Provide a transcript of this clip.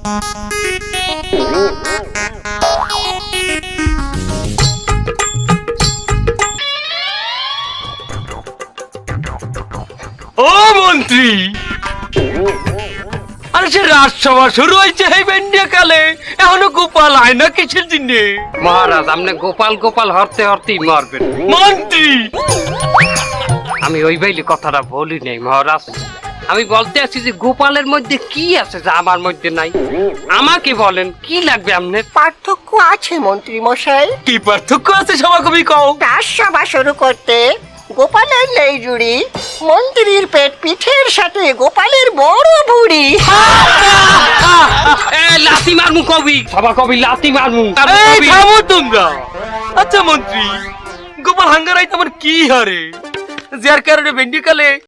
ও মন্ত্রী, আরে সে রাজসভা শুরু হয়েছে এই বেন্ডিয়া কালে, এখনো গোপাল আয় না কিসের দিনে? মহারাজ আপনি গোপাল গোপাল হরতে হরতেই মরবেন। মন্ত্রী, আমি ওই বাইলি কথাটা বলি নাই মহারাজ। আমি বলতে আছি যে গোপালের মধ্যে কি আছে যা আমার মধ্যে নাই। আমাকে বলেন কি লাগবে আপনার? পার্থক্য আছে মন্ত্রী মশাই। কি পার্থক্য আছে সভাকবি কও? রাজসভা শুরু করতে গোপালের নেই জুড়ি, মন্ত্রীর পেট পিঠের সাথে গোপালের বড় ভুড়ি। লাথি মারমু কবি, সভা কবি লাথি মারমু। এই থামো তোমরা। আচ্ছা মন্ত্রী, গোপাল হাঙ্গারাই তোমার কি হারে যার কারণে বেন্ডি কালে